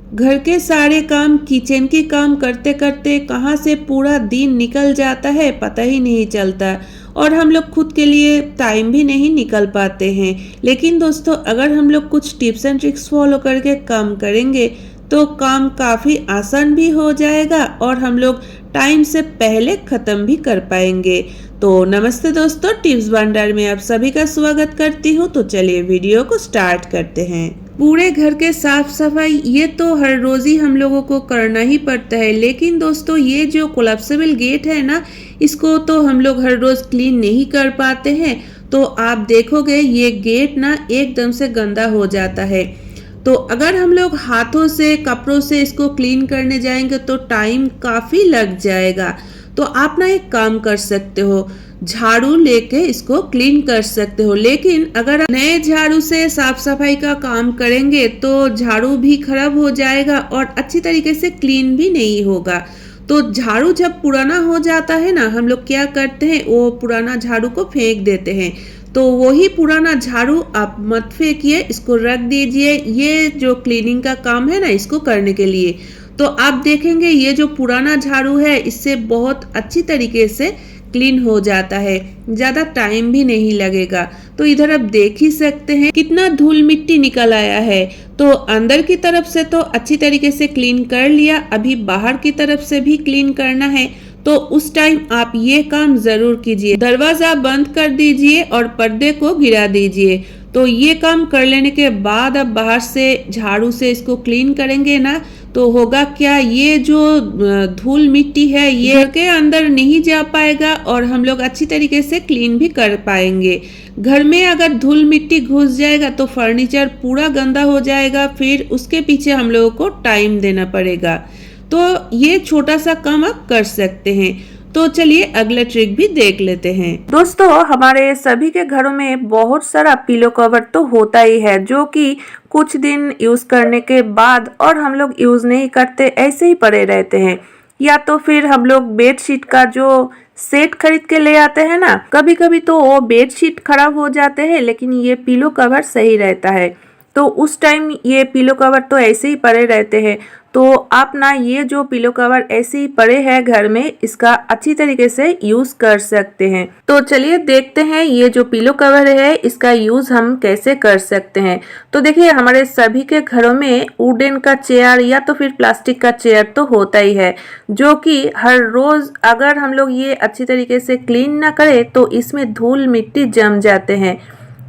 घर के सारे काम, किचन के काम करते करते कहाँ से पूरा दिन निकल जाता है पता ही नहीं चलता और हम लोग खुद के लिए टाइम भी नहीं निकल पाते हैं। लेकिन दोस्तों, अगर हम लोग कुछ टिप्स एंड ट्रिक्स फॉलो करके काम करेंगे तो काम काफ़ी आसान भी हो जाएगा और हम लोग टाइम से पहले ख़त्म भी कर पाएंगे। तो नमस्ते दोस्तों, टिप्स भंडार में आप सभी का स्वागत करती हूँ। तो चलिए वीडियो को स्टार्ट करते हैं। पूरे घर के साफ सफाई ये तो हर रोज ही हम लोगों को करना ही पड़ता है, लेकिन दोस्तों ये जो कोलैप्सिबल गेट है ना, इसको तो हम लोग हर रोज क्लीन नहीं कर पाते हैं। तो आप देखोगे ये गेट ना एकदम से गंदा हो जाता है। तो अगर हम लोग हाथों से, कपड़ों से इसको क्लीन करने जाएंगे तो टाइम काफी लग जाएगा। तो आप ना एक काम कर सकते हो, झाड़ू लेके इसको क्लीन कर सकते हो। लेकिन अगर नए झाड़ू से साफ सफाई का काम करेंगे तो झाड़ू भी खराब हो जाएगा और अच्छी तरीके से क्लीन भी नहीं होगा। तो झाड़ू जब पुराना हो जाता है ना, हम लोग क्या करते हैं, वो पुराना झाड़ू को फेंक देते हैं। तो वही पुराना झाड़ू आप मत फेंकिए, इसको रख दीजिए। ये जो क्लीनिंग का काम है ना, इसको करने के लिए तो आप देखेंगे ये जो पुराना झाड़ू है इससे बहुत अच्छी तरीके से क्लीन हो जाता है, ज्यादा टाइम भी नहीं लगेगा। तो इधर आप देख ही सकते हैं कितना धूल मिट्टी निकल आया है। तो अंदर की तरफ से तो अच्छी तरीके से क्लीन कर लिया, अभी बाहर की तरफ से भी क्लीन करना है। तो उस टाइम आप ये काम जरूर कीजिए, दरवाजा बंद कर दीजिए और पर्दे को गिरा दीजिए। तो ये काम कर लेने के बाद अब बाहर से झाड़ू से इसको क्लीन करेंगे ना, तो होगा क्या, ये जो धूल मिट्टी है ये घर के अंदर नहीं जा पाएगा और हम लोग अच्छी तरीके से क्लीन भी कर पाएंगे। घर में अगर धूल मिट्टी घुस जाएगा तो फर्नीचर पूरा गंदा हो जाएगा, फिर उसके पीछे हम लोगों को टाइम देना पड़ेगा। तो ये छोटा सा काम आप कर सकते हैं। तो चलिए अगला ट्रिक भी देख लेते हैं। दोस्तों, हमारे सभी के घरों में बहुत सारा पिलो कवर तो होता ही है, जो कि कुछ दिन यूज करने के बाद और हम लोग यूज नहीं करते, ऐसे ही पड़े रहते हैं। या तो फिर हम लोग बेडशीट का जो सेट खरीद के ले आते हैं ना, कभी कभी तो वो बेडशीट खराब हो जाते हैं, लेकिन ये पिलो कवर सही रहता है। तो उस टाइम ये पिलो कवर तो ऐसे ही पड़े रहते हैं। तो आप ना ये जो पिलो कवर ऐसे ही पड़े हैं घर में, इसका अच्छी तरीके से यूज कर सकते हैं। तो चलिए देखते हैं ये जो पिलो कवर है इसका यूज हम कैसे कर सकते हैं। तो देखिए, हमारे सभी के घरों में वुडन का चेयर या तो फिर प्लास्टिक का चेयर तो होता ही है, जो कि हर रोज अगर हम लोग ये अच्छी तरीके से क्लीन ना करें तो इसमें धूल मिट्टी जम जाते हैं।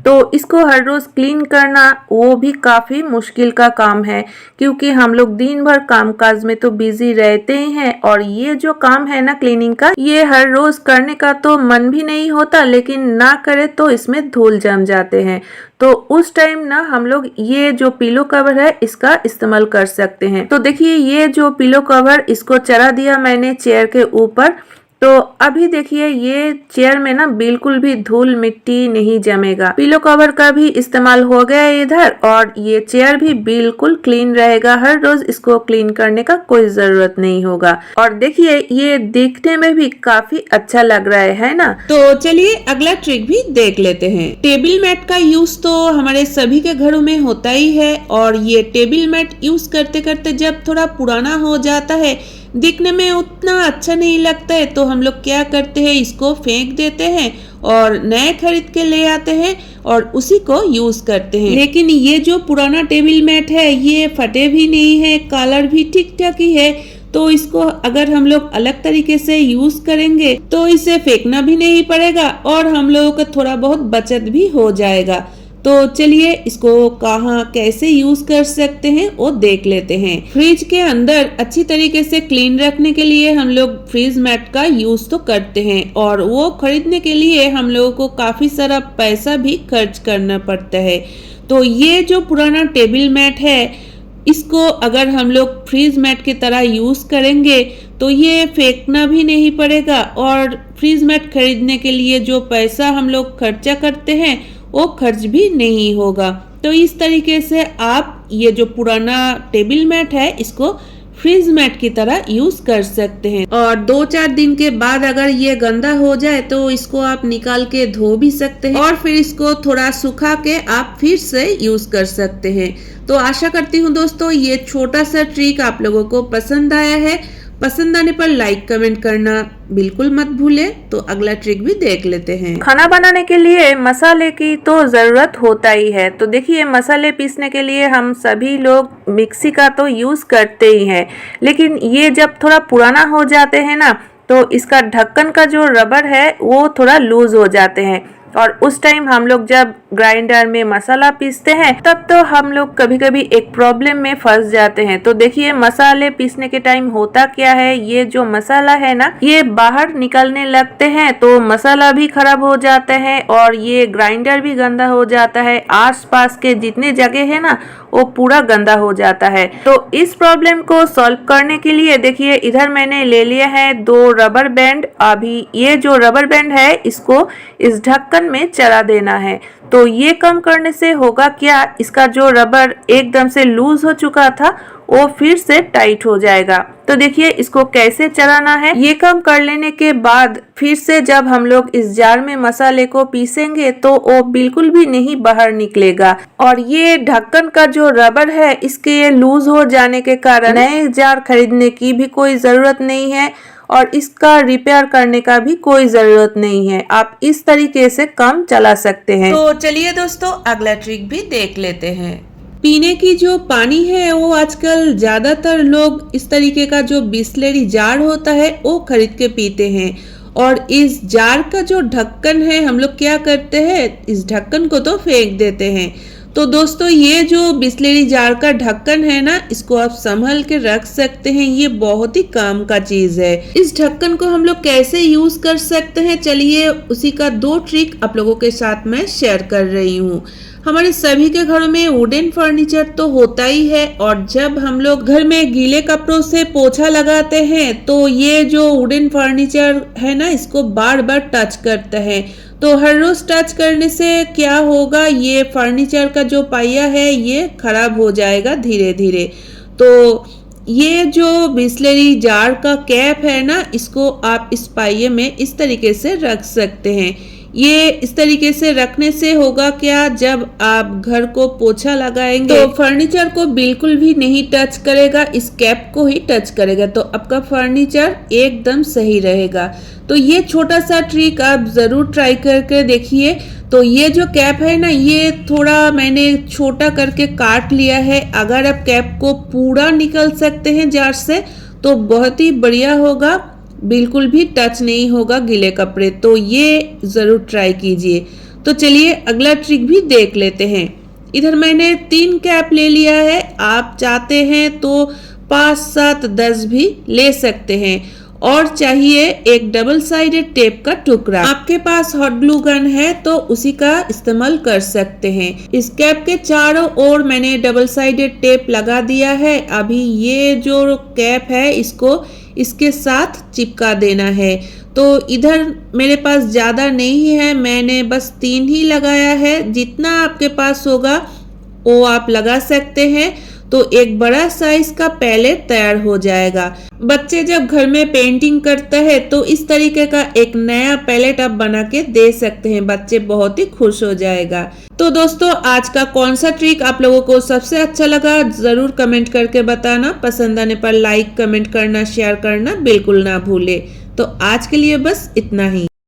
तो इसको हर रोज क्लीन करना वो भी काफी मुश्किल का काम है, क्योंकि हम लोग दिन भर कामकाज में तो बिजी रहते ही हैं और ये जो काम है ना क्लीनिंग का, ये हर रोज करने का तो मन भी नहीं होता, लेकिन ना करे तो इसमें धूल जम जाते हैं। तो उस टाइम ना हम लोग ये जो पिलो कवर है इसका इस्तेमाल कर सकते हैं। तो देखिए, ये जो पिलो कवर इसको चढ़ा दिया मैंने चेयर के ऊपर। तो अभी देखिए ये चेयर में ना बिल्कुल भी धूल मिट्टी नहीं जमेगा। पिलो कवर का भी इस्तेमाल हो गया इधर और ये चेयर भी बिल्कुल क्लीन रहेगा। हर रोज इसको क्लीन करने का कोई जरूरत नहीं होगा। और देखिए ये दिखने में भी काफी अच्छा लग रहा है ना। तो चलिए अगला ट्रिक भी देख लेते हैं। टेबल मैट का यूज तो हमारे सभी के घरों में होता ही है और ये टेबल मैट यूज करते करते जब थोड़ा पुराना हो जाता है, दिखने में उतना अच्छा नहीं लगता है, तो हम लोग क्या करते हैं, इसको फेंक देते हैं और नए खरीद के ले आते हैं और उसी को यूज करते हैं। लेकिन ये जो पुराना टेबल मैट है ये फटे भी नहीं है, कलर भी ठीक ठाक ही है। तो इसको अगर हम लोग अलग तरीके से यूज करेंगे तो इसे फेंकना भी नहीं पड़ेगा और हम लोगों का थोड़ा बहुत बचत भी हो जाएगा। तो चलिए इसको कहाँ कैसे यूज कर सकते हैं वो देख लेते हैं। फ्रिज के अंदर अच्छी तरीके से क्लीन रखने के लिए हम लोग फ्रिज मैट का यूज तो करते हैं और वो खरीदने के लिए हम लोगों को काफी सारा पैसा भी खर्च करना पड़ता है। तो ये जो पुराना टेबल मैट है इसको अगर हम लोग फ्रिज मैट की तरह यूज करेंगे तो ये फेंकना भी नहीं पड़ेगा और फ्रिज मैट खरीदने के लिए जो पैसा हम लोग खर्चा करते हैं वो खर्च भी नहीं होगा। तो इस तरीके से आप ये जो पुराना टेबल मैट है इसको फ्रिज मैट की तरह यूज कर सकते हैं। और 2-4 दिन के बाद अगर ये गंदा हो जाए तो इसको आप निकाल के धो भी सकते हैं और फिर इसको थोड़ा सुखा के आप फिर से यूज कर सकते हैं। तो आशा करती हूँ दोस्तों ये छोटा सा ट्रिक आप लोगों को पसंद आया है। पसंद आने पर लाइक कमेंट करना बिल्कुल मत भूले। तो अगला ट्रिक भी देख लेते हैं। खाना बनाने के लिए मसाले की तो जरूरत होता ही है। तो देखिए मसाले पीसने के लिए हम सभी लोग मिक्सी का तो यूज करते ही हैं, लेकिन ये जब थोड़ा पुराना हो जाते हैं ना तो इसका ढक्कन का जो रबर है वो थोड़ा लूज हो जाते हैं और उस टाइम हम लोग जब ग्राइंडर में मसाला पीसते हैं तब तो हम लोग कभी कभी एक प्रॉब्लम में फंस जाते हैं। तो देखिए मसाले पीसने के टाइम होता क्या है, ये जो मसाला है ना ये बाहर निकलने लगते हैं तो मसाला भी खराब हो जाता है और ये ग्राइंडर भी गंदा हो जाता है। आसपास के जितने जगह है ना वो पूरा गंदा हो जाता है। तो इस प्रॉब्लम को सॉल्व करने के लिए देखिए इधर मैंने ले लिया है 2 रबर बैंड। अभी ये जो रबर बैंड है इसको इस ढक्कन में चला देना है। तो ये कम करने से होगा क्या, इसका जो रबर एकदम से लूज हो चुका था वो फिर से टाइट हो जाएगा। तो देखिए इसको कैसे चलाना है। ये काम कर लेने के बाद फिर से जब हम लोग इस जार में मसाले को पीसेंगे तो वो बिल्कुल भी नहीं बाहर निकलेगा। और ये ढक्कन का जो रबर है इसके ये लूज हो जाने के कारण नए जार खरीदने की भी कोई जरूरत नहीं है और इसका रिपेयर करने का भी कोई जरूरत नहीं है। आप इस तरीके से काम चला सकते हैं। तो चलिए दोस्तों अगला ट्रिक भी देख लेते हैं। पीने की जो पानी है वो आजकल ज्यादातर लोग इस तरीके का जो बिस्लेरी जार होता है वो खरीद के पीते हैं। और इस जार का जो ढक्कन है हम लोग क्या करते हैं, इस ढक्कन को तो फेंक देते हैं। तो दोस्तों ये जो बिस्लेरी जार का ढक्कन है ना इसको आप संभल के रख सकते हैं, ये बहुत ही काम का चीज है। इस ढक्कन को हम लोग कैसे यूज कर सकते हैं, चलिए उसी का 2 ट्रिक आप लोगों के साथ मैं शेयर कर रही हूँ। हमारे सभी के घरों में वुडन फर्नीचर तो होता ही है और जब हम लोग घर में गीले कपड़ों से पोछा लगाते हैं तो ये जो वुडन फर्नीचर है ना इसको बार बार टच करता है। तो हर रोज टच करने से क्या होगा, ये फर्नीचर का जो पहिया है ये खराब हो जाएगा धीरे धीरे। तो ये जो बिस्लेरी जार का कैप है ना इसको आप इस पहिए में इस तरीके से रख सकते हैं। ये इस तरीके से रखने से होगा क्या, जब आप घर को पोछा लगाएंगे तो फर्नीचर को बिल्कुल भी नहीं टच करेगा, इस कैप को ही टच करेगा तो आपका फर्नीचर एकदम सही रहेगा। तो ये छोटा सा ट्रिक आप जरूर ट्राई करके देखिए। तो ये जो कैप है ना ये थोड़ा मैंने छोटा करके काट लिया है। अगर आप कैप को पूरा निकल सकते हैं जार से तो बहुत ही बढ़िया होगा, बिल्कुल भी टच नहीं होगा गीले कपड़े। तो ये जरूर ट्राई कीजिए। तो चलिए अगला ट्रिक भी देख लेते हैं। इधर मैंने 3 कैप ले लिया है, आप चाहते हैं तो 5, 7, 10 भी ले सकते हैं। और चाहिए एक डबल साइडेड टेप का टुकड़ा। आपके पास हॉट ग्लू गन है तो उसी का इस्तेमाल कर सकते हैं। इस कैप के चारों ओर मैंने डबल साइडेड टेप लगा दिया है। अभी ये जो कैप है इसको इसके साथ चिपका देना है। तो इधर मेरे पास ज़्यादा नहीं है, मैंने बस 3 ही लगाया है। जितना आपके पास होगा वो आप लगा सकते हैं। तो एक बड़ा साइज का पैलेट तैयार हो जाएगा। बच्चे जब घर में पेंटिंग करते हैं तो इस तरीके का एक नया पैलेट आप बना के दे सकते हैं, बच्चे बहुत ही खुश हो जाएगा। तो दोस्तों आज का कौन सा ट्रिक आप लोगों को सबसे अच्छा लगा जरूर कमेंट करके बताना। पसंद आने पर लाइक कमेंट करना शेयर करना बिल्कुल ना भूले। तो आज के लिए बस इतना ही।